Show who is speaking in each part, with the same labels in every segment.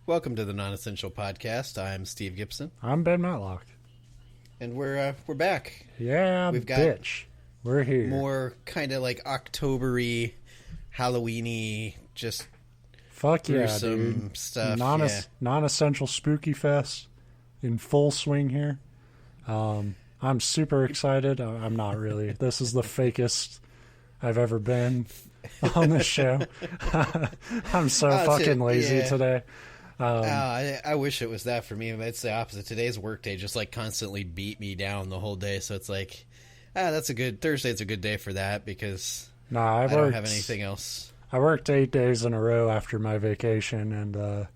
Speaker 1: Welcome to the Non-Essential Podcast. I'm Steve Gibson.
Speaker 2: I'm Ben Matlock.
Speaker 1: And we're back.
Speaker 2: Yeah, we've got bitch. We're here.
Speaker 1: More kind of like October-y, Halloween-y, just
Speaker 2: fuck yeah,
Speaker 1: gruesome
Speaker 2: dude.
Speaker 1: stuff.
Speaker 2: Non-essential spooky fest in full swing here. I'm super excited. I'm not really. This is the fakest I've ever been on this show. I'm so fucking lazy today.
Speaker 1: I wish it was that for me, but it's the opposite. Today's workday just like constantly beat me down the whole day, so it's like, Thursday's a good day for that because I don't have anything else.
Speaker 2: I worked 8 days in a row after my vacation, and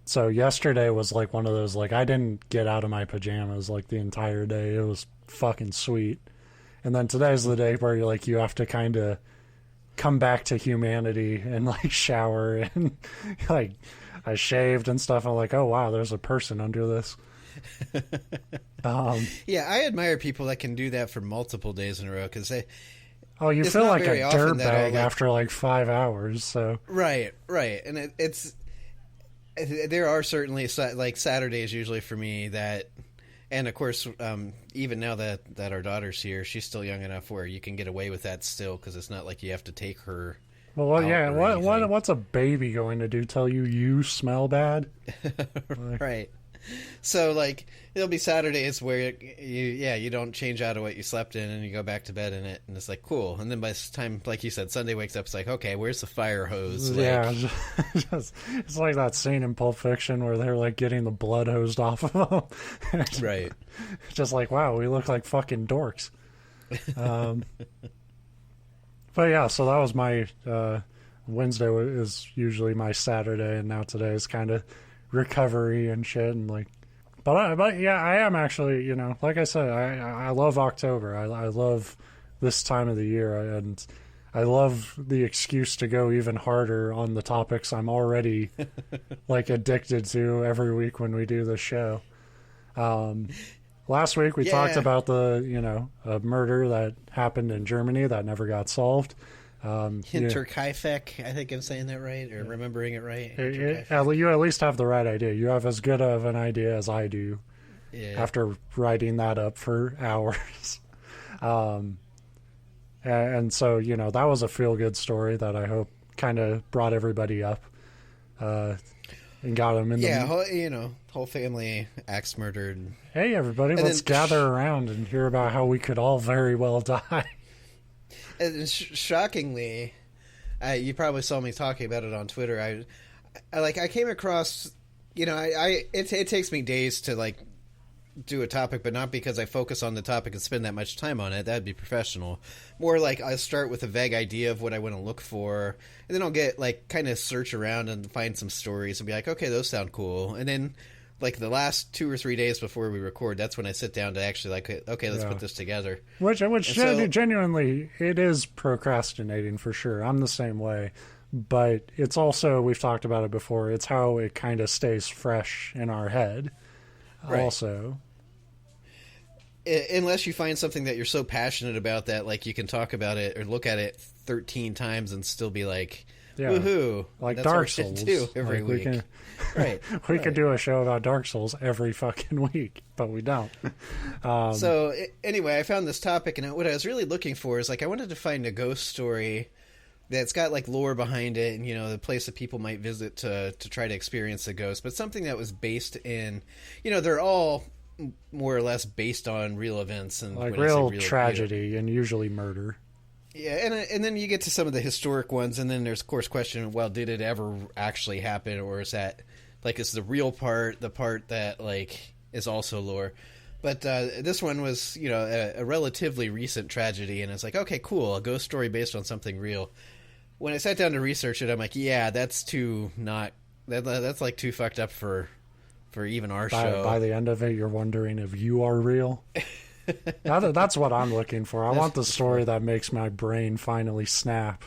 Speaker 2: so yesterday was like one of those, like, I didn't get out of my pajamas like the entire day. It was fucking sweet. And then today's the day where you're like, you have to kind of come back to humanity and like shower and like I shaved and stuff. I'm like, oh wow, there's a person under this.
Speaker 1: Yeah, I admire people that can do that for multiple days in a row because they.
Speaker 2: Oh, you feel like a dirtbag after like 5 hours. So
Speaker 1: right, and there are certainly like Saturdays usually for me that, and of course, even now that our daughter's here, she's still young enough where you can get away with that still because it's not like you have to take her.
Speaker 2: Well, yeah. What's a baby going to do? Tell you smell bad?
Speaker 1: Right. So, like, it'll be Saturdays where you don't change out of what you slept in and you go back to bed in it, and it's like, cool. And then by the time, like you said, Sunday wakes up, it's like, okay, where's the fire hose?
Speaker 2: Yeah, it's like that scene in Pulp Fiction where they're, like, getting the blood hosed off of them.
Speaker 1: Right.
Speaker 2: Just like, wow, we look like fucking dorks. But yeah, so that was my Wednesday is usually my Saturday, and now today is kind of recovery and shit, and like, but yeah, I am actually, like I said, I love October. I love this time of the year, and I love the excuse to go even harder on the topics I'm already like addicted to every week when we do the show. Last week we talked about the a murder that happened in Germany that never got solved.
Speaker 1: Hinterkaifeck, I think I'm saying that right, or remembering it right.
Speaker 2: You at least have the right idea. You have as good of an idea as I do after writing that up for hours. And so, that was a feel-good story that I hope kind of brought everybody up and got them in
Speaker 1: the... whole family axe murdered.
Speaker 2: Hey, everybody, let's gather around and hear about how we could all very well die.
Speaker 1: And shockingly, you probably saw me talking about it on Twitter. I came across, it takes me days to like do a topic, but not because I focus on the topic and spend that much time on it. That'd be professional. More like I start with a vague idea of what I want to look for, and then I'll get like kind of search around and find some stories and be like, okay, those sound cool, and then. Like the last 2 or 3 days before we record, that's when I sit down to actually like, okay, let's put this together.
Speaker 2: Which genuinely, it is procrastinating for sure. I'm the same way. But it's also, we've talked about it before, it's how it kind of stays fresh in our head also.
Speaker 1: Unless you find something that you're so passionate about that like you can talk about it or look at it 13 times and still be like... Yeah. Woohoo!
Speaker 2: Like Dark Souls.
Speaker 1: Every week.
Speaker 2: We could do a show about Dark Souls every fucking week, but we don't.
Speaker 1: So anyway, I found this topic, and what I was really looking for is like I wanted to find a ghost story that's got like lore behind it, and the place that people might visit to try to experience the ghost, but something that was based in, they're all more or less based on real events and
Speaker 2: like real tragedy and usually murder.
Speaker 1: Yeah, and then you get to some of the historic ones, and then there's, of course, question, well, did it ever actually happen, or is that, like, is the real part the part that, like, is also lore? But this one was, a relatively recent tragedy, and it's like, okay, cool, a ghost story based on something real. When I sat down to research it, I'm like, yeah, that's too not... That's, like, too fucked up for even our show.
Speaker 2: By the end of it, you're wondering if you are real? That's what I'm looking for. I want the story that makes my brain finally snap.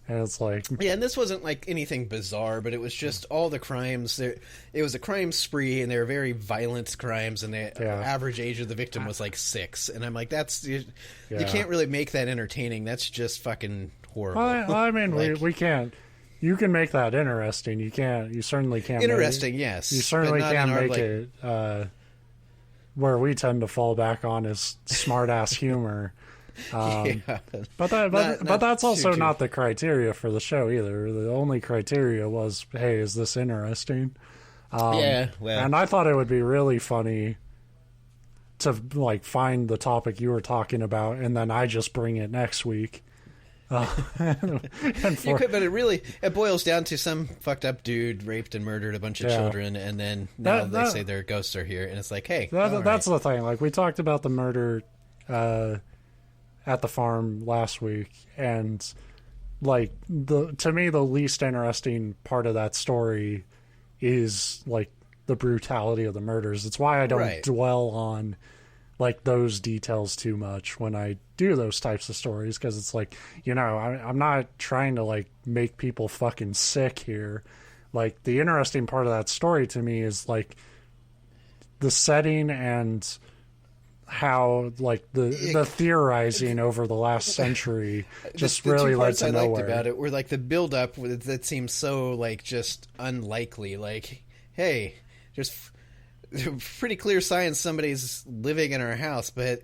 Speaker 2: And it's like...
Speaker 1: Yeah, and this wasn't like anything bizarre, but it was just all the crimes. It was a crime spree, and they were very violent crimes, and the average age of the victim was like 6. And I'm like, you can't really make that entertaining. That's just fucking horrible.
Speaker 2: Well, I mean, we can't... you can make that interesting. You certainly can't.
Speaker 1: Interesting, yes.
Speaker 2: You certainly can't make
Speaker 1: like,
Speaker 2: it where we tend to fall back on is smart ass humor.
Speaker 1: Yeah.
Speaker 2: But that's also not the criteria for the show either. The only criteria was, hey, is this interesting?
Speaker 1: Yeah, well,
Speaker 2: and I thought it would be really funny to like find the topic you were talking about, and then I just bring it next week.
Speaker 1: You could, but it boils down to some fucked up dude raped and murdered a bunch of children, and then now they say their ghosts are here, and it's like, hey,
Speaker 2: that's the thing. Like, we talked about the murder at the farm last week, and like to me the least interesting part of that story is like the brutality of the murders. It's why I don't dwell on like those details too much when I do those types of stories, because it's like, I'm not trying to like make people fucking sick here. Like, the interesting part of that story to me is like the setting and how like the theorizing over the last century just really led to nowhere.
Speaker 1: Liked about it were like the build up that seems so like just unlikely. Like, hey, there's pretty clear signs somebody's living in our house, but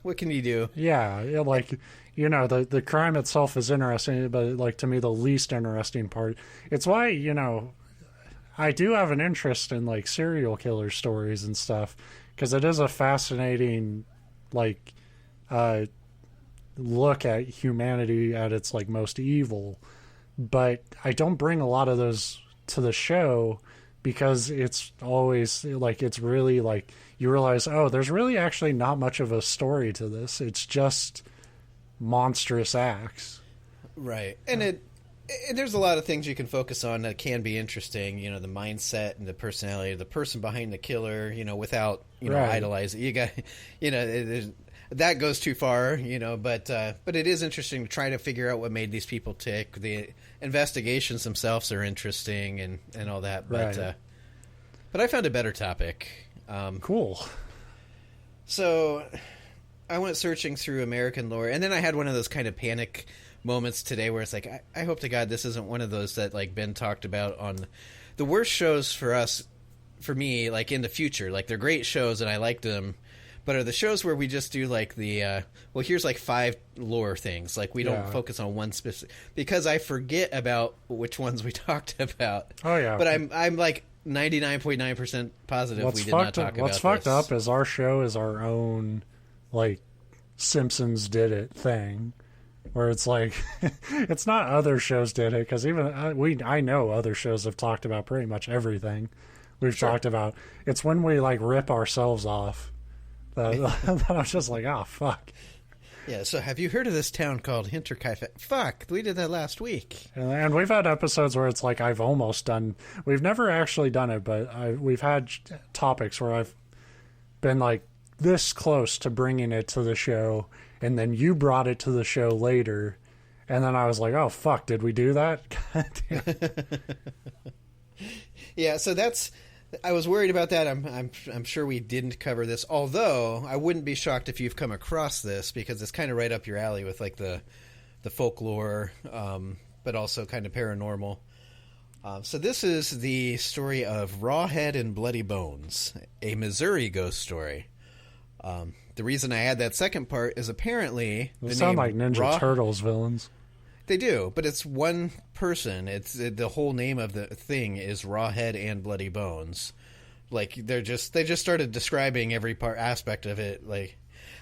Speaker 1: what can you do?
Speaker 2: Yeah, like, the crime itself is interesting, but like, to me the least interesting part. It's why, I do have an interest in like serial killer stories and stuff, because it is a fascinating like look at humanity at its like most evil. But I don't bring a lot of those to the show, because it's always like, it's really like, you realize, oh, there's really actually not much of a story to this. It's just monstrous acts.
Speaker 1: Right. And there's a lot of things you can focus on that can be interesting, the mindset and the personality of the person behind the killer, without, idolizing. You got, that goes too far, but it is interesting to try to figure out what made these people tick. The investigations themselves are interesting and all that, but I found a better topic.
Speaker 2: Cool.
Speaker 1: So I went searching through American lore, and then I had one of those kind of panic moments today where it's like, I hope to God this isn't one of those that like Ben talked about on the worst shows for me, like in the future. Like, they're great shows and I liked them, but are the shows where we just do like the here's like 5 lore things, like we don't focus on one specific, because I forget about which ones we talked about.
Speaker 2: Oh yeah.
Speaker 1: But I'm like 99.9% positive we did not talk about this.
Speaker 2: What's fucked up is our show is our own like Simpsons did it thing, where it's like it's not other shows did it, because even I know other shows have talked about pretty much everything we've talked about. It's when we like rip ourselves off that I was just like, oh fuck.
Speaker 1: Yeah, so have you heard of this town called Hinterkaifeck? Fuck, we did that last week.
Speaker 2: And we've had episodes where it's like we've never actually done it, but we've had topics where I've been like this close to bringing it to the show, and then you brought it to the show later, and then I was like, oh fuck, did we do that?
Speaker 1: Yeah, so I was worried about that. I'm sure we didn't cover this, although I wouldn't be shocked if you've come across this, because it's kind of right up your alley with like the folklore, but also kind of paranormal. So this is the story of Rawhead and Bloody Bones, a Missouri ghost story. The reason I add that second part is apparently
Speaker 2: they sound like Ninja Turtles villains.
Speaker 1: They do, but it's one person. It's the whole name of the thing is Rawhead and Bloody Bones. Like, they just started describing every aspect of it. Like,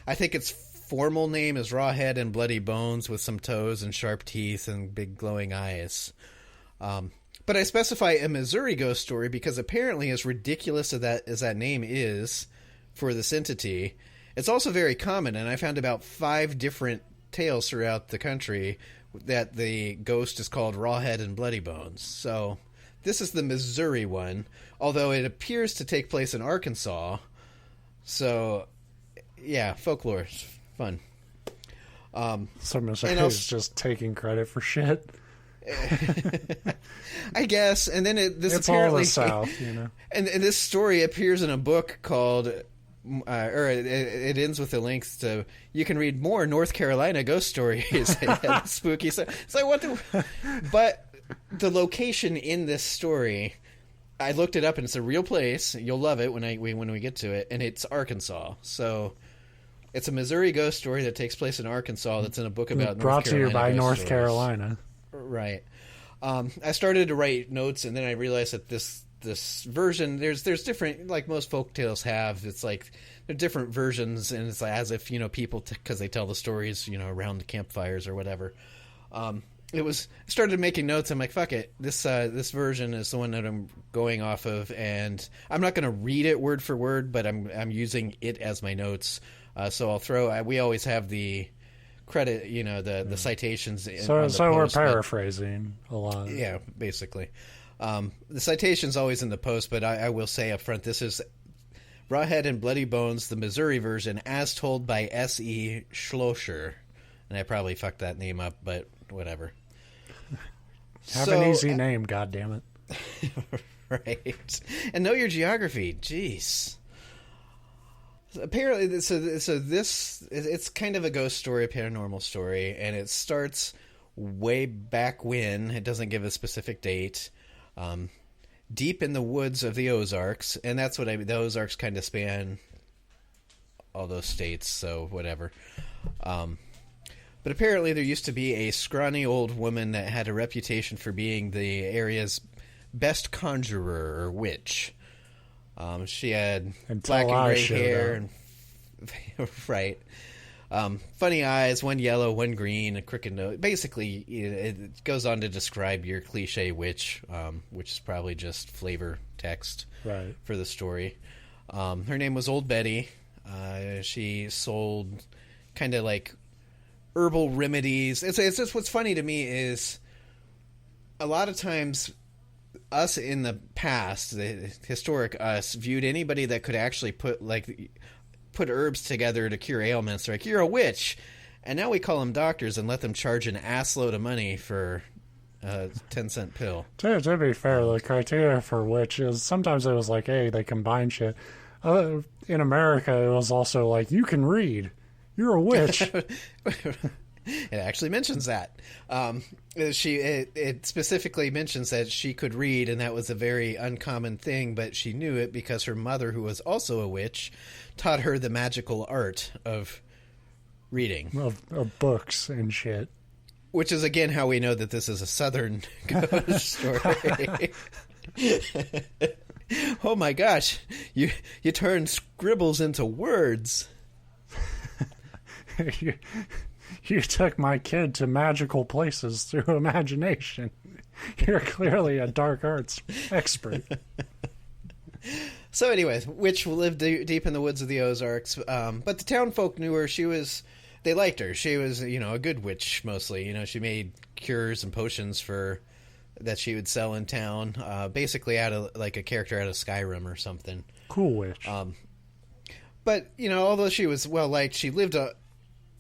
Speaker 1: I think its formal name is Rawhead and Bloody Bones with some toes and sharp teeth and big glowing eyes. But I specify a Missouri ghost story because apparently, as ridiculous as that name is for this entity, it's also very common, and I found about 5 different tales throughout the country that the ghost is called Rawhead and Bloody Bones. So this is the Missouri one, although it appears to take place in Arkansas. So yeah, folklore is fun.
Speaker 2: So Missouri is just taking credit for shit.
Speaker 1: I guess. And then this
Speaker 2: it's
Speaker 1: apparently
Speaker 2: all the South,
Speaker 1: and this story appears in a book called or it ends with the links to, you can read more North Carolina ghost stories. Spooky. So it's like, what the... But the location in this story, I looked it up and it's a real place. You'll love it when we get to it, and it's Arkansas. So it's a Missouri ghost story that takes place in Arkansas. That's in a book about
Speaker 2: brought
Speaker 1: North Carolina
Speaker 2: to you by
Speaker 1: ghost
Speaker 2: North
Speaker 1: stories.
Speaker 2: Carolina.
Speaker 1: Right. I started to write notes, and then I realized that this version, there's different, like most folk tales have. It's like there are different versions, and it's like as if people, because they tell the stories around the campfires or whatever. I started making notes. I'm like, fuck it. This version is the one that I'm going off of, and I'm not going to read it word for word, but I'm using it as my notes. So I'll throw. We always have the credit, the citations.
Speaker 2: So we're
Speaker 1: post,
Speaker 2: paraphrasing a lot.
Speaker 1: Yeah, basically. The citation's always in the post, but I will say up front, this is Rawhead and Bloody Bones, the Missouri version, as told by S.E. Schlosser. And I probably fucked that name up, but whatever.
Speaker 2: Have an easy name, goddammit.
Speaker 1: Right. And know your geography. Jeez. Apparently, so this, it's kind of a ghost story, a paranormal story, and it starts way back when. It doesn't give a specific date. Deep in the woods of the Ozarks, and that's what the Ozarks kind of span all those states, so whatever. But apparently there used to be a scrawny old woman that had a reputation for being the area's best conjurer or witch. She had black and gray hair, and right. Funny eyes, one yellow, one green, a crooked nose. Basically, it goes on to describe your cliche witch, which is probably just flavor text for the story. Her name was Old Betty. She sold kind of like herbal remedies. It's just what's funny to me is a lot of times us in the past, the historic us, viewed anybody that could actually put herbs together to cure ailments. They're like, you're a witch. And now we call them doctors and let them charge an assload of money for a 10-cent pill.
Speaker 2: To be fair, the criteria for witch is sometimes it was like, hey, they combine shit. In America, it was also like, you can read. You're a witch.
Speaker 1: It actually mentions that. It specifically mentions that she could read, and that was a very uncommon thing, but she knew it because her mother, who was also a witch, taught her the magical art of reading.
Speaker 2: Of books and shit.
Speaker 1: Which is, again, how we know that this is a Southern ghost story. Oh my gosh, you turned scribbles into words.
Speaker 2: You took my kid to magical places through imagination. You're clearly a dark arts expert.
Speaker 1: So anyways, witch lived deep in the woods of the Ozarks, but the town folk knew her. They liked her. She was, a good witch mostly. She made cures and potions that she would sell in town, basically out of like a character out of Skyrim or something.
Speaker 2: Cool witch.
Speaker 1: But, although she was well liked, she lived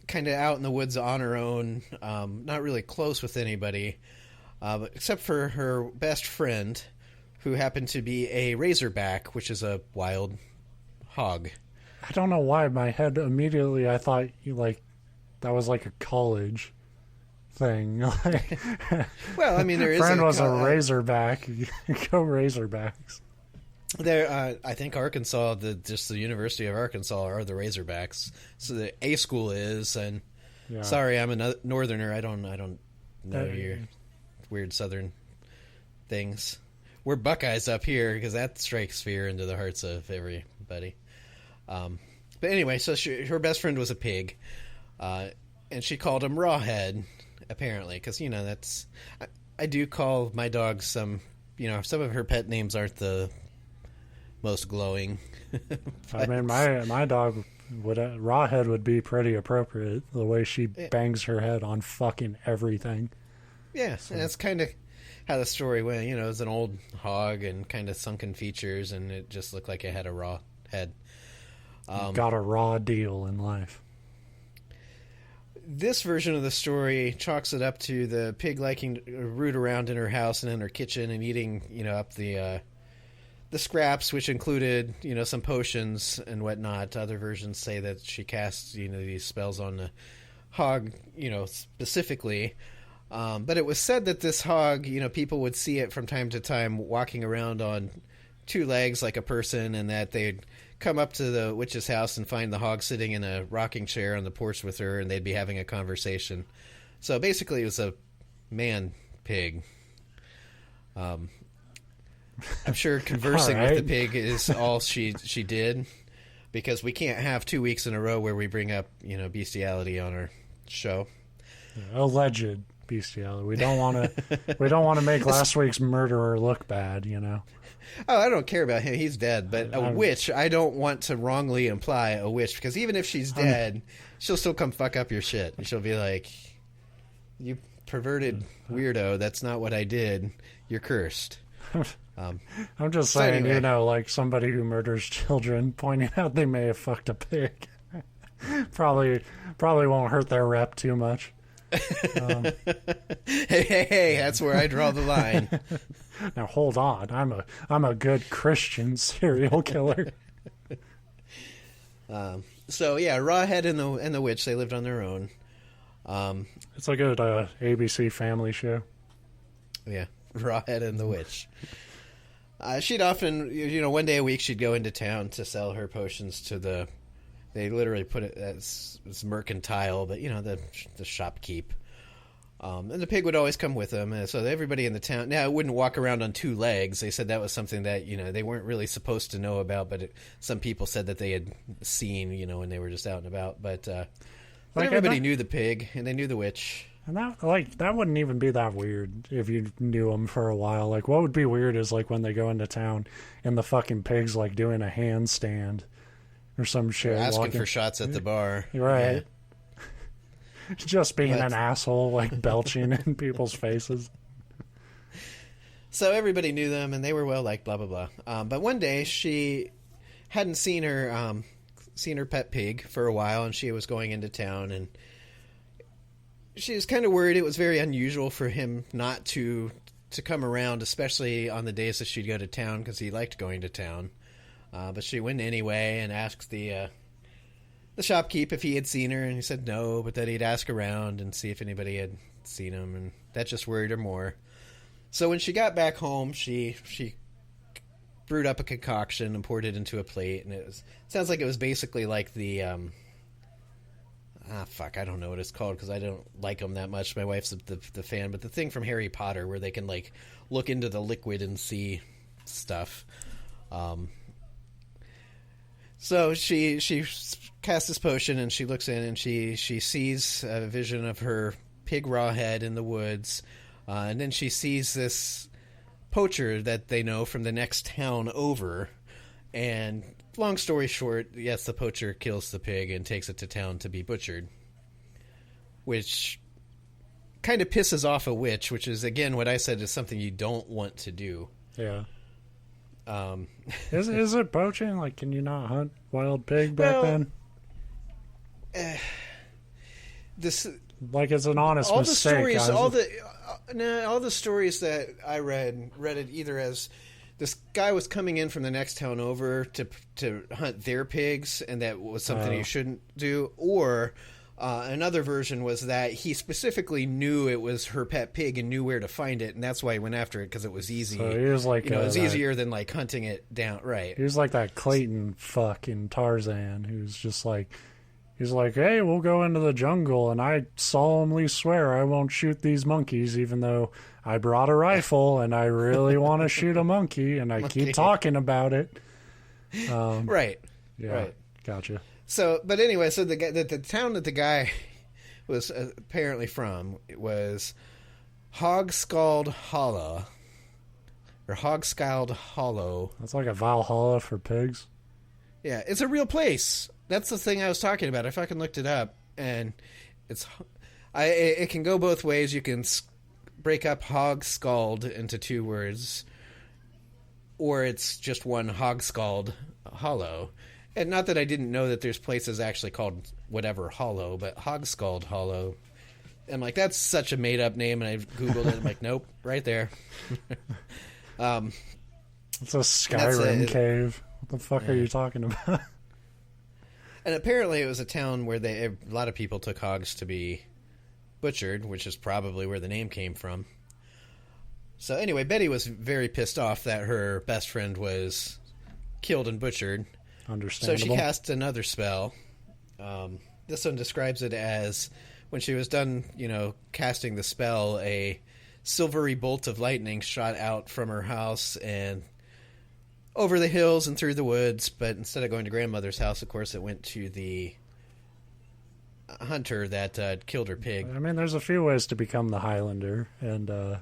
Speaker 1: kind of out in the woods on her own, not really close with anybody, except for her best friend, who happened to be a razorback, which is a wild hog.
Speaker 2: I don't know why my head immediately I thought that was like a college thing.
Speaker 1: Well, I mean, there is
Speaker 2: friend was a razorback. Go Razorbacks.
Speaker 1: There, I think Arkansas, the University of Arkansas are the Razorbacks. So the A school is, and sorry, I'm a northerner. I don't know your weird southern things. We're Buckeyes up here because that strikes fear into the hearts of everybody. But anyway, so her best friend was a pig, and she called him Rawhead, apparently, because that's. I do call my dog some of her pet names aren't the most glowing.
Speaker 2: I mean, my dog Rawhead would be pretty appropriate. The way she bangs her head on fucking everything.
Speaker 1: Yeah, so. And that's kind of how the story went. It was an old hog and kind of sunken features, and it just looked like it had a raw head.
Speaker 2: Got a raw deal in life.
Speaker 1: This version of the story chalks it up to the pig liking to root around in her house and in her kitchen and eating, up the scraps, which included, some potions and whatnot. Other versions say that she cast, these spells on the hog, specifically. But it was said that this hog, people would see it from time to time walking around on two legs like a person, and that they'd come up to the witch's house and find the hog sitting in a rocking chair on the porch with her, and they'd be having a conversation. So basically it was a man pig. I'm sure conversing with the pig is all she did, because we can't have 2 weeks in a row where we bring up, bestiality on our show.
Speaker 2: Alleged bestiality. We don't want to make last week's murderer look bad,
Speaker 1: Oh, I don't care about him. He's dead. But a witch, I don't want to wrongly imply a witch, because even if she's dead, she'll still come fuck up your shit. And she'll be like, you perverted weirdo, that's not what I did. You're cursed.
Speaker 2: I'm just saying, anyway. Like somebody who murders children pointing out they may have fucked a pig. probably won't hurt their rep too much.
Speaker 1: Hey, that's where I draw the line.
Speaker 2: Now hold on, I'm a good Christian serial killer.
Speaker 1: So yeah, Rawhead and the witch, they lived on their own.
Speaker 2: It's like a ABC family show.
Speaker 1: Yeah, Rawhead and the witch. She'd often, one day a week, she'd go into town to sell her potions to they literally put it as mercantile, but the shopkeep. And the pig would always come with them, and so everybody in the town. Now, it wouldn't walk around on two legs. They said that was something that they weren't really supposed to know about, but some people said that they had seen, when they were just out and about. But everybody knew the pig, and they knew the witch.
Speaker 2: And that wouldn't even be that weird if you knew them for a while. Like, what would be weird is like when they go into town and the fucking pig's like doing a handstand or some shit.
Speaker 1: Asking for shots at the bar.
Speaker 2: Right.
Speaker 1: Yeah.
Speaker 2: Just being an asshole, like belching in people's faces.
Speaker 1: So everybody knew them, and they were well liked, blah, blah, blah. But one day she hadn't seen her pet pig for a while, and she was going into town, and she was kind of worried. It was very unusual for him not to come around, especially on the days that she'd go to town, because he liked going to town. But she went anyway and asked the shopkeep if he had seen her, and he said no, but that he'd ask around and see if anybody had seen him, and that just worried her more. So when she got back home, she brewed up a concoction and poured it into a plate, and it sounds like it was basically like the I don't know what it's called, because I don't like them that much. My wife's the fan, but the thing from Harry Potter where they can like look into the liquid and see stuff. So she casts this potion, and she looks in, and she sees a vision of her pig Rawhead in the woods, and then she sees this poacher that they know from the next town over, and long story short, yes, the poacher kills the pig and takes it to town to be butchered, which kind of pisses off a witch, which is, again, what I said is something you don't want to do.
Speaker 2: Yeah. Is it poaching? Like, can you not hunt wild pig back then?
Speaker 1: This
Speaker 2: like it's an honest mistake.
Speaker 1: All the stories that I read it either as this guy was coming in from the next town over to hunt their pigs, and that was something you shouldn't do, or another version was that he specifically knew it was her pet pig and knew where to find it, and that's why he went after it, because it was easy.
Speaker 2: So he was like,
Speaker 1: it was easier than like hunting it down. Right.
Speaker 2: He was like that Clayton fuck in Tarzan, who's just like, he's like, hey, we'll go into the jungle, and I solemnly swear I won't shoot these monkeys, even though I brought a rifle and I really want to shoot a monkey, and I keep talking about it.
Speaker 1: Right.
Speaker 2: Yeah. Right. Gotcha.
Speaker 1: So, but anyway, so the town that the guy was apparently from was Hogscald Hollow, or Hogscald Hollow.
Speaker 2: That's like a Valhalla for pigs.
Speaker 1: Yeah, it's a real place. That's the thing I was talking about. I fucking looked it up, and it can go both ways. You can break up Hogscald into two words, or it's just one Hogscald Hollow. And not that I didn't know that there's places actually called whatever Hollow, but Hogscald Hollow. I'm like, that's such a made-up name, and I Googled it. I'm like, nope, right there.
Speaker 2: It's a Skyrim cave. What the fuck are you talking about?
Speaker 1: And apparently it was a town where a lot of people took hogs to be butchered, which is probably where the name came from. So anyway, Betty was very pissed off that her best friend was killed and butchered.
Speaker 2: Understandable.
Speaker 1: So she cast another spell. This one describes it as when she was done, casting the spell, a silvery bolt of lightning shot out from her house and over the hills and through the woods. But instead of going to grandmother's house, of course, it went to the hunter that killed her pig.
Speaker 2: I mean, there's a few ways to become the Highlander, and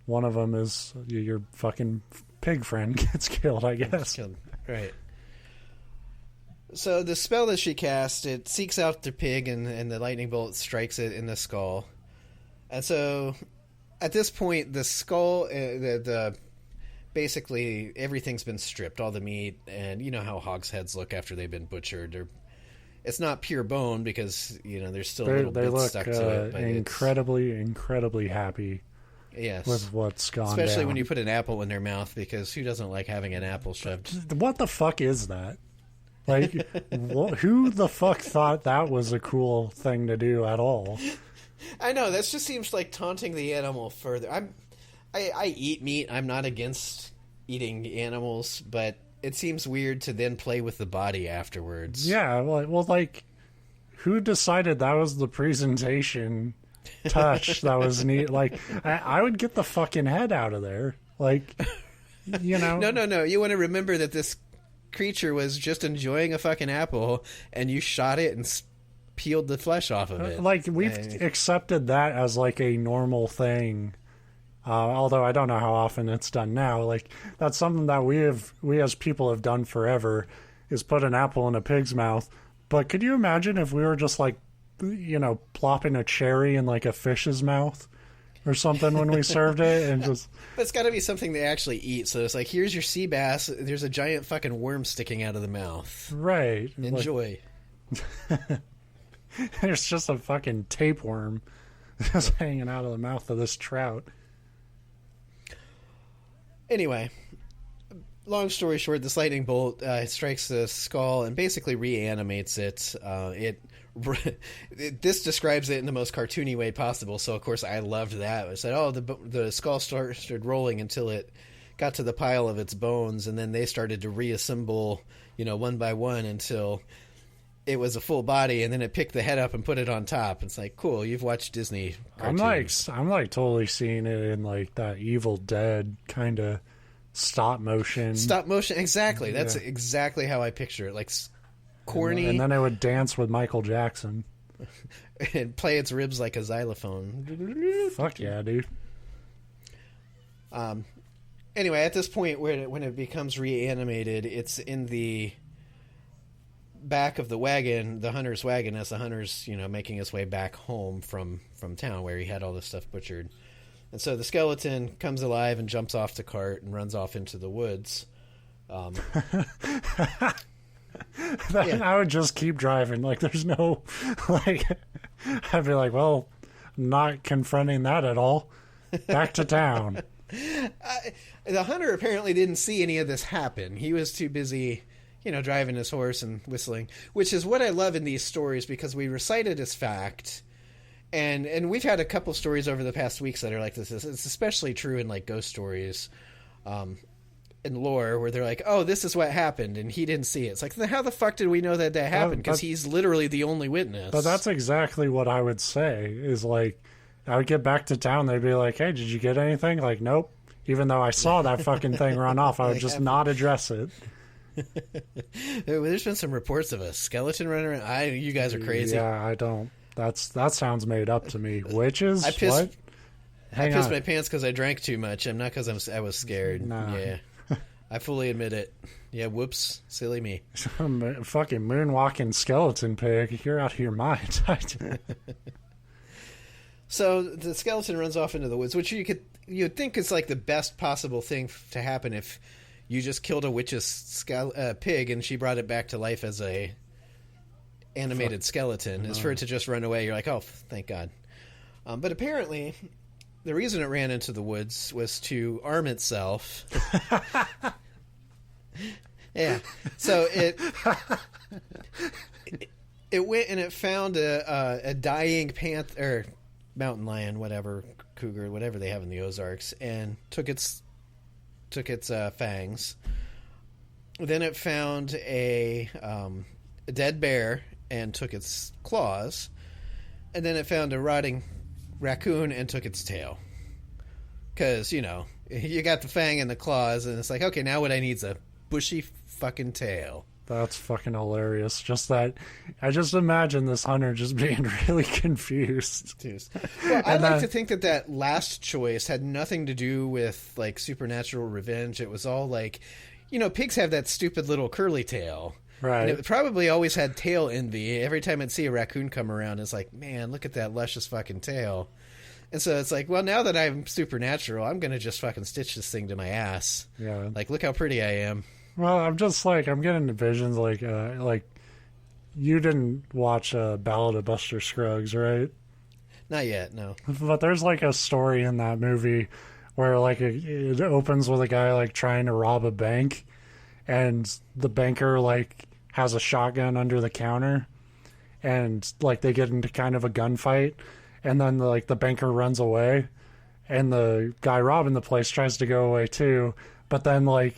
Speaker 2: one of them is your fucking pig friend gets killed, I guess.
Speaker 1: Right. So the spell that she cast, it seeks out the pig, and the lightning bolt strikes it in the skull. And so at this point, the skull, basically everything's been stripped, all the meat, and you know how hogs' heads look after they've been butchered. It's not pure bone because there's still little bits stuck to it. But
Speaker 2: incredibly happy.
Speaker 1: Yes,
Speaker 2: with what's gone
Speaker 1: especially
Speaker 2: down.
Speaker 1: when you put an apple in their mouth, because who doesn't like having an apple shoved?
Speaker 2: What the fuck is that? Like, who the fuck thought that was a cool thing to do at all?
Speaker 1: I know, that just seems like taunting the animal further. I eat meat. I'm not against eating animals, but it seems weird to then play with the body afterwards.
Speaker 2: Yeah, well, like, who decided that was the presentation touch that was neat? Like, I would get the fucking head out of there. Like, No.
Speaker 1: You want to remember that this creature was just enjoying a fucking apple, and you shot it and peeled the flesh off of it.
Speaker 2: Like, we've accepted that as like a normal thing. Although I don't know how often it's done now. Like, that's something that we as people have done forever, is put an apple in a pig's mouth. But could you imagine if we were just like, plopping a cherry in like a fish's mouth or something when we served it, and just...
Speaker 1: But it's got to be something they actually eat. So it's like, here's your sea bass. There's a giant fucking worm sticking out of the mouth.
Speaker 2: Right.
Speaker 1: Enjoy.
Speaker 2: There's just a fucking tapeworm just hanging out of the mouth of this trout.
Speaker 1: Anyway, long story short, this lightning bolt strikes the skull and basically reanimates it. This describes it in the most cartoony way possible, so of course I loved that. I said, the skull started rolling until it got to the pile of its bones, and then they started to reassemble, one by one until it was a full body, and then it picked the head up and put it on top. It's like, cool, you've watched Disney cartoons.
Speaker 2: I'm like totally seeing it in like that Evil Dead kind of stop motion.
Speaker 1: Stop motion, exactly. Yeah. That's exactly how I picture it. Like corny.
Speaker 2: And then it would dance with Michael Jackson.
Speaker 1: And play its ribs like a xylophone.
Speaker 2: Fuck yeah, dude.
Speaker 1: Anyway, at this point, when it becomes reanimated, it's in the back of the wagon, the hunter's wagon, as the hunter's, making his way back home from town where he had all this stuff butchered. And so the skeleton comes alive and jumps off the cart and runs off into the woods.
Speaker 2: I would just keep driving. Like, there's no, like, I'd be like, well, not confronting that at all. Back to town.
Speaker 1: The hunter apparently didn't see any of this happen. He was too busy, driving his horse and whistling, which is what I love in these stories, because we recite it as fact. And we've had a couple stories over the past weeks that are like this. It's especially true in like ghost stories, in lore, where they're like, "Oh, this is what happened," and he didn't see it. It's like, how the fuck did we know that happened? Because he's literally the only witness.
Speaker 2: But that's exactly what I would say. Is like, I would get back to town. They'd be like, "Hey, did you get anything?" Like, nope. Even though I saw that fucking thing run off, I would just not address it.
Speaker 1: There's been some reports of a skeleton running around. You guys are crazy.
Speaker 2: Yeah, I don't. That sounds made up to me. Witches?
Speaker 1: I pissed
Speaker 2: What?
Speaker 1: my pants because I drank too much. I'm not because I was scared.
Speaker 2: Nah.
Speaker 1: Yeah, I fully admit it. Yeah, whoops, silly me.
Speaker 2: Fucking moonwalking skeleton pig. You're out of your mind.
Speaker 1: So the skeleton runs off into the woods, which you'd think is like the best possible thing to happen if you just killed a witch's pig and she brought it back to life as a animated skeleton, is for it to just run away. You're like, oh, thank God. But apparently, the reason it ran into the woods was to arm itself. Yeah. So it went and it found a dying panther, mountain lion, whatever, cougar, whatever they have in the Ozarks, and took its fangs. Then it found a dead bear and took its claws. And then it found a rotting raccoon and took its tail. Because, you got the fang and the claws, and it's like, okay, now what I need is a bushy fucking tail.
Speaker 2: That's fucking hilarious. Just that, I just imagine this hunter just being really confused.
Speaker 1: Well, I like to think that last choice had nothing to do with, like, supernatural revenge. It was all like, pigs have that stupid little curly tail.
Speaker 2: Right.
Speaker 1: And it probably always had tail envy. Every time I'd see a raccoon come around, it's like, man, look at that luscious fucking tail. And so it's like, well, now that I'm supernatural, I'm going to just fucking stitch this thing to my ass.
Speaker 2: Yeah.
Speaker 1: Like, look how pretty I am.
Speaker 2: Well, I'm just like, I'm getting visions like you didn't watch Ballad of Buster Scruggs, right?
Speaker 1: Not yet, no.
Speaker 2: But there's like a story in that movie where like it opens with a guy like trying to rob a bank, and the banker like has a shotgun under the counter, and like they get into kind of a gunfight, and then like the banker runs away, and the guy robbing the place tries to go away too, but then like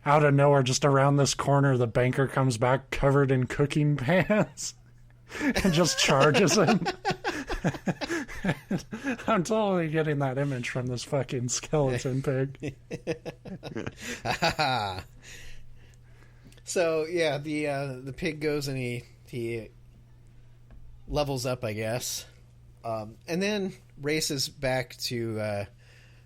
Speaker 2: out of nowhere, just around this corner, the banker comes back covered in cooking pans and just charges him. I'm totally getting that image from this fucking skeleton pig.
Speaker 1: So yeah, the pig goes and he levels up, I guess, and then races back to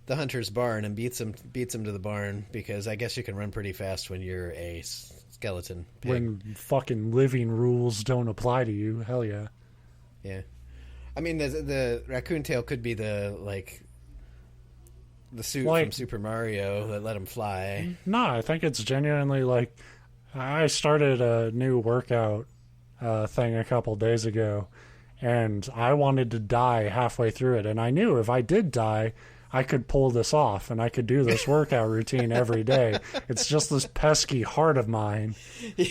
Speaker 1: the hunter's barn and beats him to the barn, because I guess you can run pretty fast when you're a skeleton pig.
Speaker 2: When fucking living rules don't apply to you, hell yeah.
Speaker 1: Yeah, I mean the raccoon tail could be the suit from Super Mario that let him fly.
Speaker 2: No, I think it's genuinely like, I started a new workout thing a couple days ago, and I wanted to die halfway through it, and I knew if I did die, I could pull this off, and I could do this workout routine every day. It's just this pesky heart of mine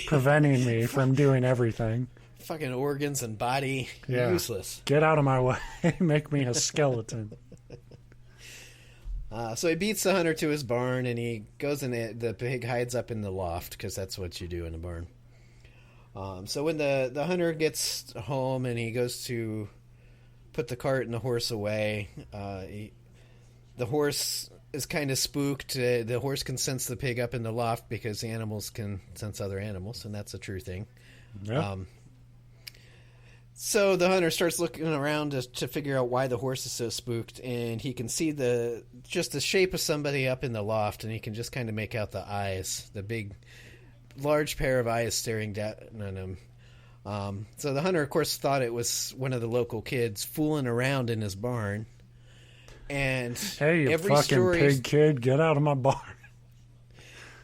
Speaker 2: preventing me from doing everything.
Speaker 1: Fucking organs and body, useless.
Speaker 2: Get out of my way. Make me a skeleton.
Speaker 1: So he beats the hunter to his barn, and he goes in the pig hides up in the loft, because that's what you do in a barn. So when the hunter gets home and he goes to put the cart and the horse away, the horse is kind of spooked. The horse can sense the pig up in the loft because the animals can sense other animals, and that's a true thing.
Speaker 2: Yeah.
Speaker 1: So the hunter starts looking around to figure out why the horse is so spooked, and he can see the shape of somebody up in the loft, and he can just kind of make out the eyes, the big, large pair of eyes staring down at him. So the hunter, of course, thought it was one of the local kids fooling around in his barn. And
Speaker 2: hey, you fucking pig kid, get out of my barn.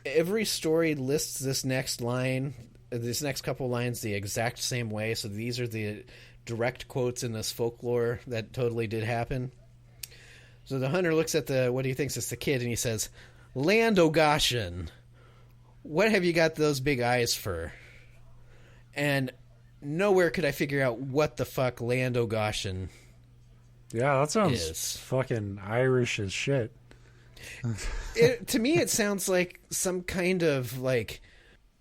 Speaker 1: Every story lists this next couple lines the exact same way, so these are the direct quotes in this folklore that totally did happen. So the hunter looks at what he thinks is the kid, and he says, "Land O'Goshen, what have you got those big eyes for?" And nowhere could I figure out what the fuck Land O'Goshen
Speaker 2: Yeah, that sounds
Speaker 1: is.
Speaker 2: Fucking Irish as shit.
Speaker 1: To me, it sounds like some kind of, like,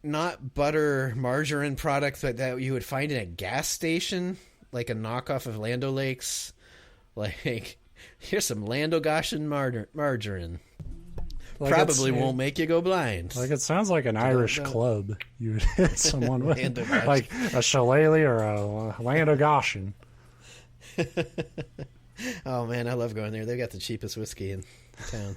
Speaker 1: not butter margarine product that you would find in a gas station, like a knockoff of Land O'Lakes. Like, here's some Land O'Goshen margarine.
Speaker 2: Like
Speaker 1: probably won't make you go blind.
Speaker 2: Like, it sounds like an Irish club you would hit someone with.
Speaker 1: Land-O-Goshen.
Speaker 2: Like a Shillelagh or a Land O'Goshen.
Speaker 1: Oh, man, I love going there. They've got the cheapest whiskey in town.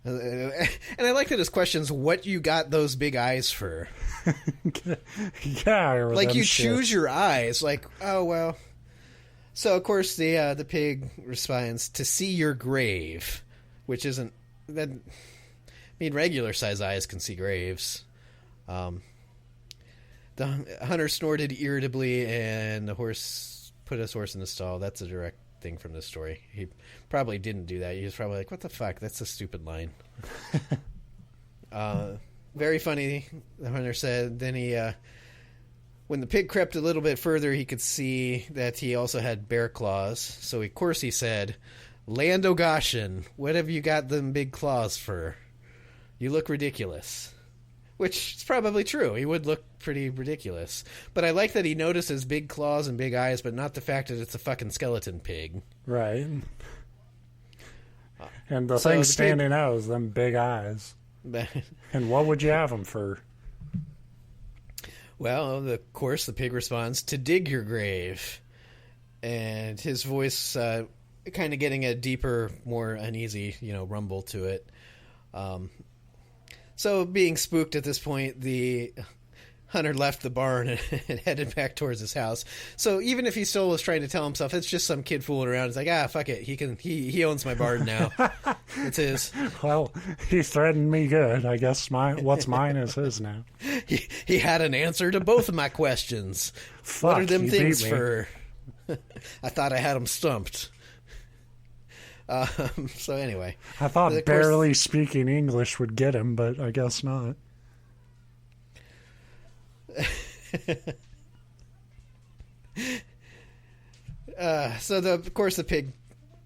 Speaker 1: And I like that his question's, what you got those big eyes for?
Speaker 2: Yeah,
Speaker 1: like, you choose your eyes. Like, oh, well. So, of course, the pig responds, to see your grave, which isn't... that. I mean, regular-size eyes can see graves. The hunter snorted irritably, and the horse put his horse in the stall. That's a direct thing from this story. He probably didn't do that. He was probably like, what the fuck? That's a stupid line. Very funny, the hunter said. Then he When the pig crept a little bit further, he could see that he also had bear claws. So, of course, he said, Lando Goshen, what have you got them big claws for? You look ridiculous. Which is probably true. He would look pretty ridiculous. But I like that he notices big claws and big eyes, but not the fact that it's a fucking skeleton pig.
Speaker 2: Right. And the thing standing out is them big eyes. And what would you have them for?
Speaker 1: Well, of course, the pig responds, to dig your grave. And his voice kind of getting a deeper, more uneasy, rumble to it. So being spooked at this point, the hunter left the barn and headed back towards his house. So even if he still was trying to tell himself it's just some kid fooling around, it's like, fuck it. He owns my barn now. It's his.
Speaker 2: Well, he threatened me good. I guess what's mine is his now.
Speaker 1: He had an answer to both of my questions.
Speaker 2: Fuck,
Speaker 1: what are them things
Speaker 2: beat me.
Speaker 1: for? I thought I had him stumped. So anyway.
Speaker 2: I thought barely speaking English would get him, but I guess not. Of course, the pig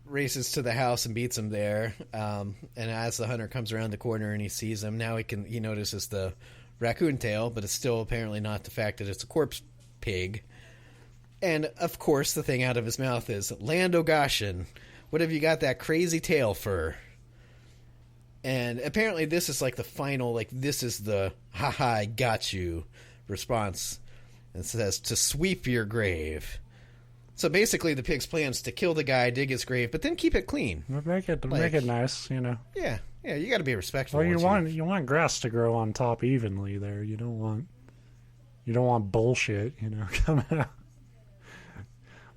Speaker 2: races to the house and beats him there. And as the hunter comes around the corner and he sees him, now he notices the raccoon tail, but it's still apparently not the fact that it's a corpse pig. And of course, the thing out of his mouth is, Lando Goshen, what have you got that crazy tail for? And apparently, this is like the final, this is the haha, I got you response. It says to sweep your grave. So basically, the pig's plan is to kill the guy, dig his grave, but then keep it clean. Make it nice,
Speaker 1: Yeah, you got to be respectful.
Speaker 2: Well, you want grass to grow on top evenly there. You don't want bullshit, coming out.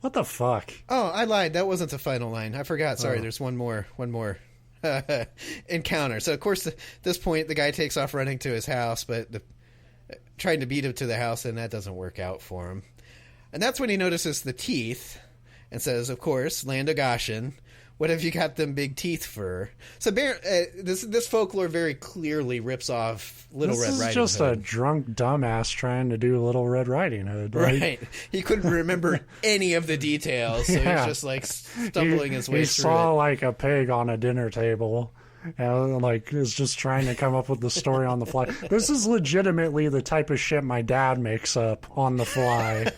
Speaker 2: What the fuck?
Speaker 1: Oh, I lied. That wasn't the final line. I forgot. Sorry. There's one more encounter. So of course, at this point, the guy takes off running to his house, but trying to beat him to the house, and that doesn't work out for him. And that's when he notices the teeth and says, of course, Lando Goshen, what have you got them big teeth for? So this folklore very clearly rips off Little Red Riding Hood. This is just
Speaker 2: a drunk dumbass trying to do Little Red Riding Hood.
Speaker 1: Right. He couldn't remember any of the details, so he's just stumbling his way through it. He
Speaker 2: saw a pig on a dinner table. And is just trying to come up with the story on the fly. This is legitimately the type of shit my dad makes up on the fly.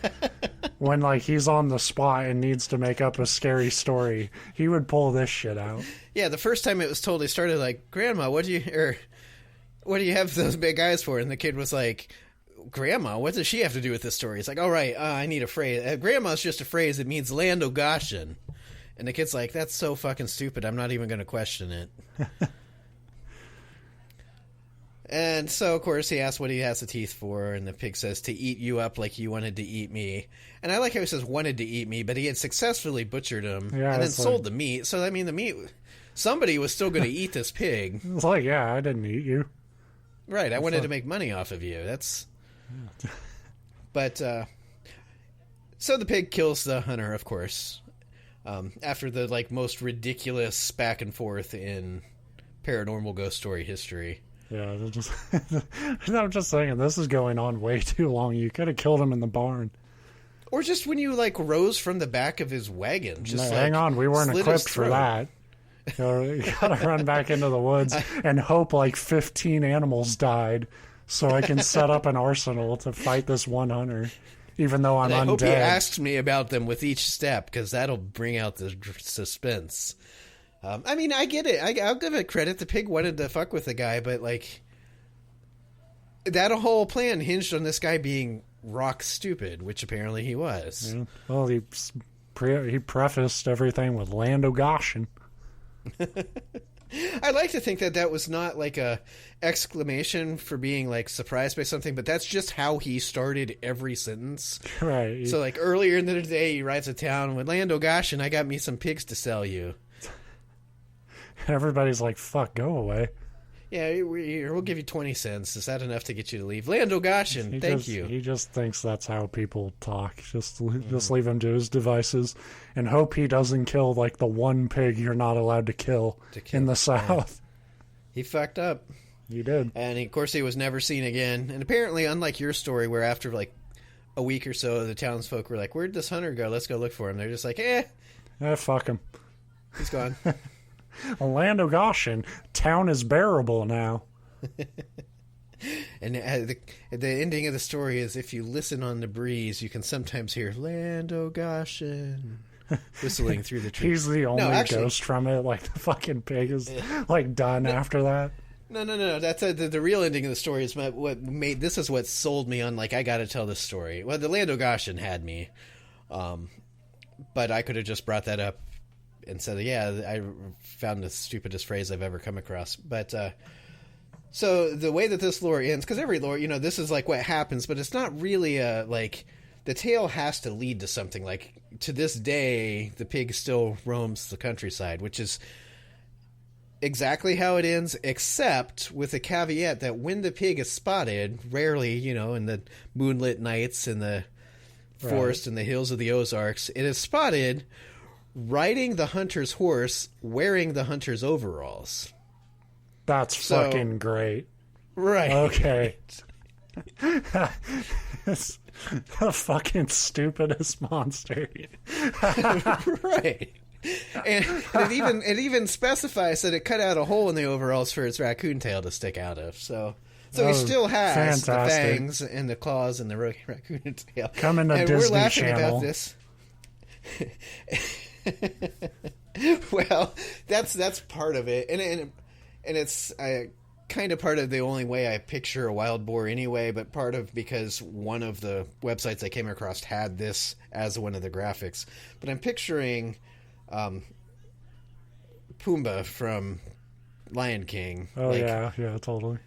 Speaker 2: When he's on the spot and needs to make up a scary story, he would pull this shit out.
Speaker 1: Yeah, the first time it was told, he started Grandma, what do you have those big eyes for? And the kid was like, Grandma, what does she have to do with this story? It's like, all right, I need a phrase. Grandma's just a phrase that means Lando Goshen. And the kid's like, that's so fucking stupid, I'm not even going to question it. And so, of course, he asks what he has the teeth for, and the pig says, to eat you up like you wanted to eat me. And I like how he says, wanted to eat me, but he had successfully butchered him and then sold the meat. So, I mean, the meat, somebody was still going to eat this pig.
Speaker 2: It's like, yeah, I didn't eat you.
Speaker 1: Right, I wanted to make money off of you. But, so the pig kills the hunter, of course. After the most ridiculous back and forth in paranormal ghost story history.
Speaker 2: Yeah, I'm just saying, this is going on way too long. You could have killed him in the barn.
Speaker 1: Or just when you rose from the back of his wagon. Just
Speaker 2: hang on, we weren't equipped for that. You gotta run back into the woods and hope 15 animals died so I can set up an arsenal to fight this one hunter. Even though I'm undead. I hope he
Speaker 1: asks me about them with each step, because that'll bring out the suspense. I mean, I get it. I'll give it credit. The pig wanted to fuck with the guy, but that whole plan hinged on this guy being rock stupid, which apparently he was.
Speaker 2: Yeah. Well, he prefaced everything with Lando Goshen.
Speaker 1: I like to think that was not a exclamation for being surprised by something, but that's just how he started every sentence.
Speaker 2: Right.
Speaker 1: So earlier in the day, he writes a town with Lando Goshen, I got me some pigs to sell you.
Speaker 2: Everybody's like, fuck, go away.
Speaker 1: Yeah, we'll give you 20 cents. Is that enough to get you to leave? Lando Goshen, thank you.
Speaker 2: He just thinks that's how people talk. Just leave him to his devices and hope he doesn't kill the one pig you're not allowed to kill in the South.
Speaker 1: Yeah. He fucked up.
Speaker 2: He did.
Speaker 1: And of course he was never seen again. And apparently, unlike your story where after a week or so, the townsfolk were like, "Where'd this hunter go? Let's go look for him." They're just like,
Speaker 2: Fuck him.
Speaker 1: He's gone."
Speaker 2: Orlando Goshen, town is bearable now.
Speaker 1: And the ending of the story is, if you listen on the breeze, you can sometimes hear Lando Goshen whistling through the trees.
Speaker 2: He's the only ghost from it. Like, the fucking pig is like done after that.
Speaker 1: No. That's the real ending of the story. Is this is what sold me on, like, I got to tell this story. Well, the Lando Goshen had me, but I could have just brought that up and said, yeah, I found the stupidest phrase I've ever come across. But so the way that this lore ends, because every lore, this is like what happens, but it's not really like, the tale has to lead to something. Like, to this day, the pig still roams the countryside, which is exactly how it ends, except with a caveat that when the pig is spotted, rarely, in the moonlit nights in the forest and the hills of the Ozarks, it is spotted riding the hunter's horse, wearing the hunter's overalls.
Speaker 2: That's fucking great.
Speaker 1: Right.
Speaker 2: Okay. It's the fucking stupidest monster.
Speaker 1: Right. And it even specifies that it cut out a hole in the overalls for its raccoon tail to stick out of. So he still has the fangs and the claws and the raccoon tail.
Speaker 2: Coming to
Speaker 1: and
Speaker 2: Disney
Speaker 1: we're laughing
Speaker 2: Channel.
Speaker 1: about this. Well, that's part of it, and it's kind of part of the only way I picture a wild boar anyway, but part of because one of the websites I came across had this as one of the graphics. But I'm picturing Pumbaa from Lion King.
Speaker 2: Oh, yeah, totally.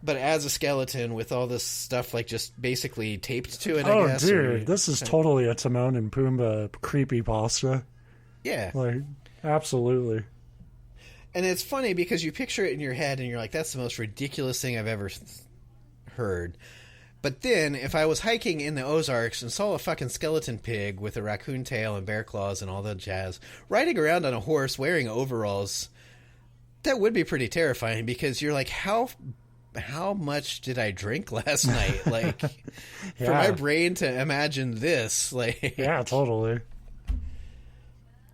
Speaker 1: But as a skeleton with all this stuff, like, just basically taped to it,
Speaker 2: I
Speaker 1: guess.
Speaker 2: Oh, dude, this is totally a Timon and Pumbaa creepypasta.
Speaker 1: Yeah.
Speaker 2: Like, absolutely.
Speaker 1: And it's funny because you picture it in your head and you're like, that's the most ridiculous thing I've ever heard. But then, if I was hiking in the Ozarks and saw a fucking skeleton pig with a raccoon tail and bear claws and all that jazz, riding around on a horse wearing overalls, that would be pretty terrifying, because you're like, how much did I drink last night? Like, for my brain to imagine this, like...
Speaker 2: Yeah, totally.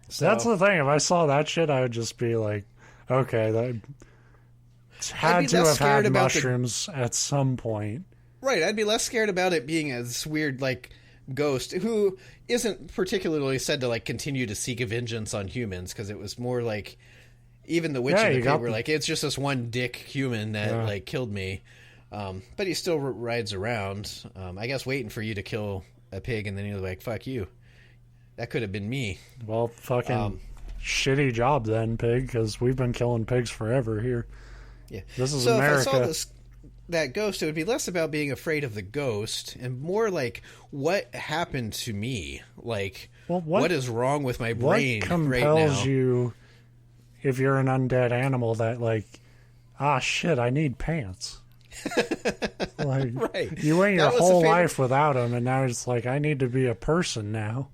Speaker 1: So,
Speaker 2: that's the thing. If I saw that shit, I would just be like, okay, that had to have had mushrooms at some point.
Speaker 1: Right, I'd be less scared about it being this weird, like, ghost who isn't particularly said to, like, continue to seek vengeance on humans, because it was more like, even the witch and the pig were like, it's just this one dick human that, like, killed me. But he still rides around, I guess, waiting for you to kill a pig, and then he was like, fuck you. That could have been me.
Speaker 2: Well, fucking shitty job then, pig, because we've been killing pigs forever here.
Speaker 1: Yeah.
Speaker 2: This is America.
Speaker 1: If I saw that ghost, it would be less about being afraid of the ghost and more like, what happened to me? Like, what is wrong with my brain right now?
Speaker 2: What compels you, if you're an undead animal, that, like, shit, I need pants? Like, right. You went your whole life without them, and now it's like, I need to be a person now.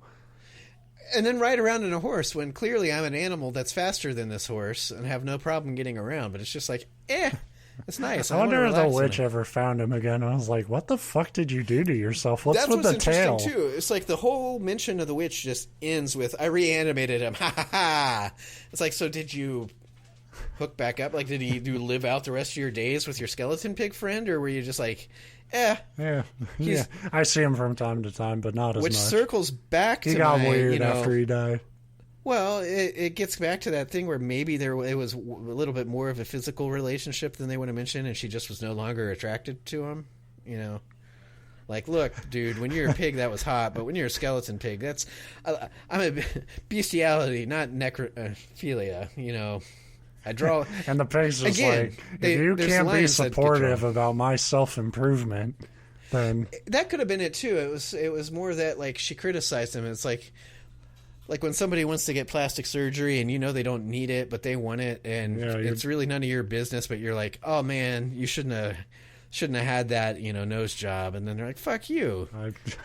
Speaker 1: And then ride around in a horse when clearly I'm an animal that's faster than this horse and have no problem getting around. But it's just like, it's nice.
Speaker 2: I wonder if the witch ever found him again. I was like, what the fuck did you do to yourself? What's with the tail?
Speaker 1: That's too. It's like the whole mention of the witch just ends with, I reanimated him. Ha ha ha. It's like, so did you hook back up? Like, did you live out the rest of your days with your skeleton pig friend? Or were you just like... Yeah.
Speaker 2: I see him from time to time, but not as much.
Speaker 1: Which circles back to
Speaker 2: he got weird after he died.
Speaker 1: Well, it gets back to that thing where maybe it was a little bit more of a physical relationship than they would have mentioned, and she just was no longer attracted to him. Like, look, dude, when you're a pig, that was hot, but when you're a skeleton pig, that's I'm a bestiality, not necrophilia. I draw,
Speaker 2: and the pig's just like, if you can't be supportive about my self-improvement, then
Speaker 1: that could have been it too. It was more that, like, she criticized him. It's like when somebody wants to get plastic surgery and they don't need it, but they want it, and it's really none of your business. But you're like, oh man, you shouldn't have had that nose job, and then they're like, fuck you.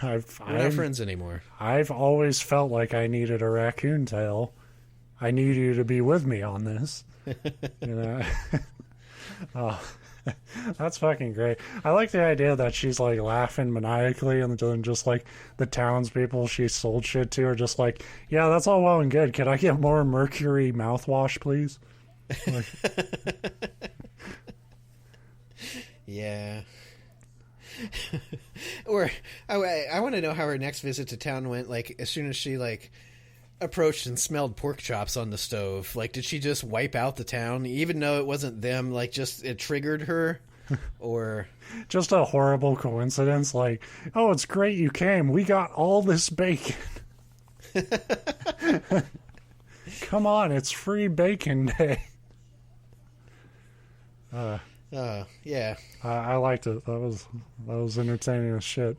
Speaker 1: We're not friends anymore.
Speaker 2: I've always felt like I needed a raccoon tail. I need you to be with me on this. That's fucking great. I like the idea that she's like laughing maniacally, and then just like the townspeople she sold shit to are just like, yeah, that's all well and good. Can I get more Mercury mouthwash, please? Like,
Speaker 1: yeah. Or I want to know how her next visit to town went. Like, as soon as she like approached and smelled pork chops on the stove, like, did she just wipe out the town, even though it wasn't them? Like, just it triggered her, or
Speaker 2: just a horrible coincidence. Like, oh, it's great you came. We got all this bacon. Come on, it's free bacon day.
Speaker 1: Yeah.
Speaker 2: I liked it. That was entertaining as shit.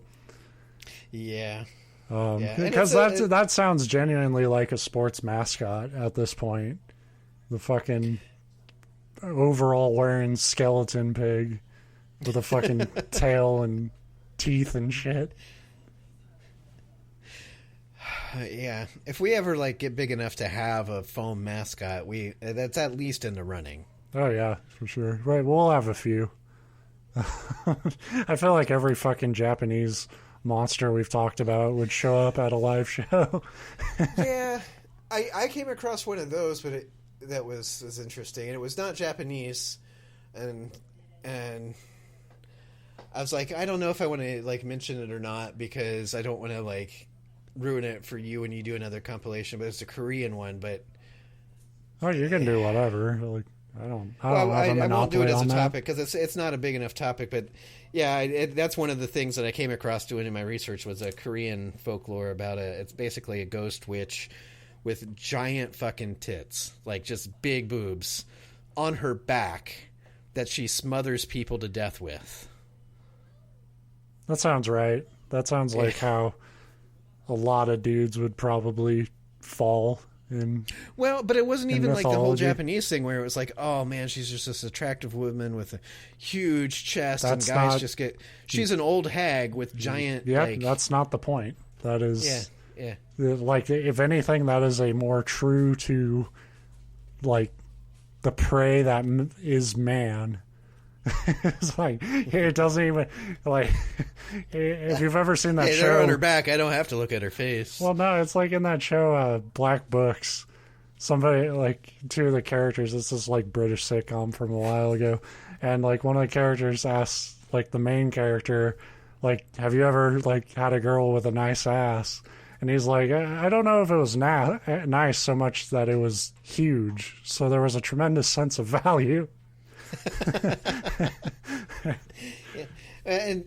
Speaker 1: Yeah.
Speaker 2: Because that sounds genuinely like a sports mascot at this point. The fucking overall wearing skeleton pig with a fucking tail and teeth and shit.
Speaker 1: Yeah. If we ever like get big enough to have a foam mascot, that's at least in the running.
Speaker 2: Oh yeah, for sure. Right, we'll have a few. I feel like every fucking Japanese monster we've talked about would show up at a live show.
Speaker 1: Yeah, I came across one of those, but that was interesting, and it was not Japanese, and I was like, I don't know if I want to like mention it or not, because I don't want to like ruin it for you when you do another compilation. But it's a Korean one. But
Speaker 2: oh, you can do whatever. Like, I don't have a monopoly
Speaker 1: I won't do it as a
Speaker 2: on that.
Speaker 1: topic because it's not a big enough topic. But yeah, that's one of the things that I came across doing in my research was a Korean folklore about it's basically a ghost witch with giant fucking tits, like just big boobs, on her back that she smothers people to death with.
Speaker 2: That sounds right. That sounds like how a lot of dudes would probably fall in.
Speaker 1: Well, but it wasn't even like the whole
Speaker 2: mythology.
Speaker 1: Japanese thing where it was like, oh man, she's just this attractive woman with a huge chest,
Speaker 2: That's
Speaker 1: and guys
Speaker 2: not-
Speaker 1: just get. She's an old hag with giant.
Speaker 2: Yeah,
Speaker 1: like,
Speaker 2: that's not the point. That is,
Speaker 1: yeah.
Speaker 2: like, if anything, that is a more true to, like, the prey that is man. It's like, it doesn't even, like, if you've ever seen that
Speaker 1: Hey,
Speaker 2: show.
Speaker 1: they're on her back. I don't have to look at her face.
Speaker 2: Well, no, it's like in that show, Black Books. Somebody, like, two of the characters, it's this, like, British sitcom from a while ago. And, like, one of the characters asks, like, the main character, like, have you ever, like, had a girl with a nice ass? And he's like, I don't know if it was nice so much that it was huge. So there was a tremendous sense of value.
Speaker 1: Yeah. And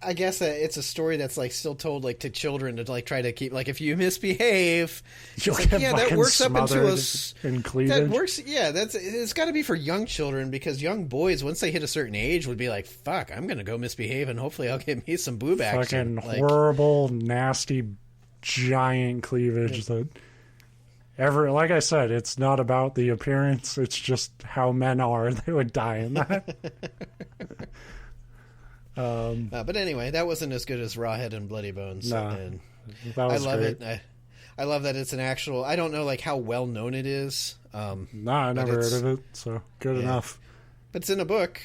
Speaker 1: I guess it's a story that's like still told like to children to like try to keep like if you misbehave,
Speaker 2: You'll
Speaker 1: it's like,
Speaker 2: get
Speaker 1: yeah, that
Speaker 2: fucking
Speaker 1: works up into
Speaker 2: smothered
Speaker 1: a
Speaker 2: in cleavage.
Speaker 1: that works. Yeah, it's got to be for young children because young boys once they hit a certain age would be like, fuck, I'm gonna go misbehave and hopefully I'll get me some boob action.
Speaker 2: Fucking
Speaker 1: Like,
Speaker 2: horrible, nasty, giant cleavage that like I said, it's not about the appearance, it's just how men are. They would die in that.
Speaker 1: but anyway, that wasn't as good as Rawhead and Bloody Bones.
Speaker 2: No,
Speaker 1: And
Speaker 2: that was
Speaker 1: I love
Speaker 2: great.
Speaker 1: it. I love that it's an actual. I don't know like how well known it is.
Speaker 2: No, I never heard of it, so good enough.
Speaker 1: But it's in a book.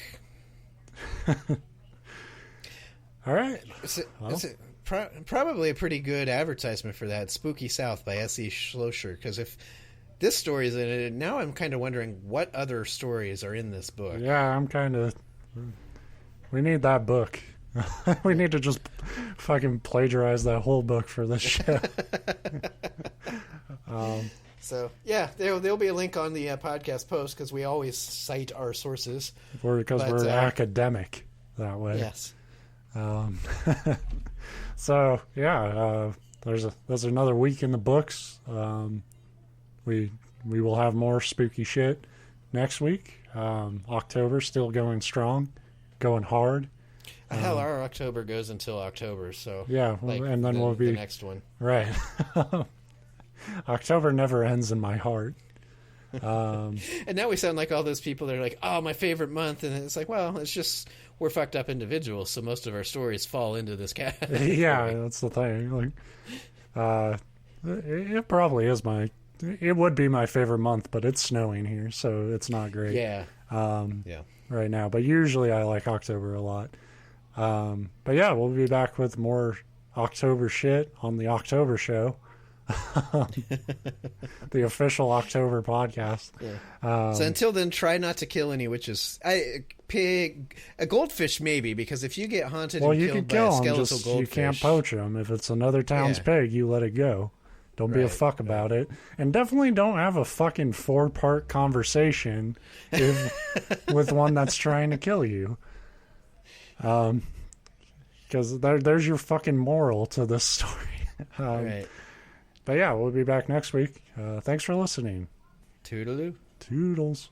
Speaker 2: All right.
Speaker 1: Probably a pretty good advertisement for that. Spooky South by S.E. Schlosser. Because if this story is in it, now I'm kind of wondering what other stories are in this book.
Speaker 2: Yeah, I'm kind of. We need that book. We need to just fucking plagiarize that whole book for this show.
Speaker 1: So, yeah, there'll be a link on the podcast post because we always cite our sources.
Speaker 2: Because we're academic that way.
Speaker 1: Yes.
Speaker 2: So, yeah, there's another week in the books. We will have more spooky shit next week. October still going strong, going hard.
Speaker 1: Hell, our October goes until October, so
Speaker 2: Yeah,
Speaker 1: like,
Speaker 2: and then we'll be
Speaker 1: the next one.
Speaker 2: Right. October never ends in my heart.
Speaker 1: And now we sound like all those people that are like, "Oh, my favorite month," and it's like, well, it's just we're fucked up individuals, so most of our stories fall into this category.
Speaker 2: Yeah, that's the thing. Like, it probably is it would be my favorite month, but it's snowing here, so it's not great.
Speaker 1: Yeah.
Speaker 2: Um,
Speaker 1: Yeah.
Speaker 2: right now, but usually I like October a lot. But yeah, we'll be back with more October shit on the October show. The official October podcast.
Speaker 1: Yeah. So until then, try not to kill any witches. A goldfish maybe, because if you get haunted and killed by a skeletal goldfish,
Speaker 2: you can't poach them. If it's another town's pig, you let it go. Don't be a fuck about it. And definitely don't have a fucking 4-part conversation with one that's trying to kill you. Because there's your fucking moral to this story.
Speaker 1: Right.
Speaker 2: But yeah, we'll be back next week. Thanks for listening.
Speaker 1: Toodaloo.
Speaker 2: Toodles.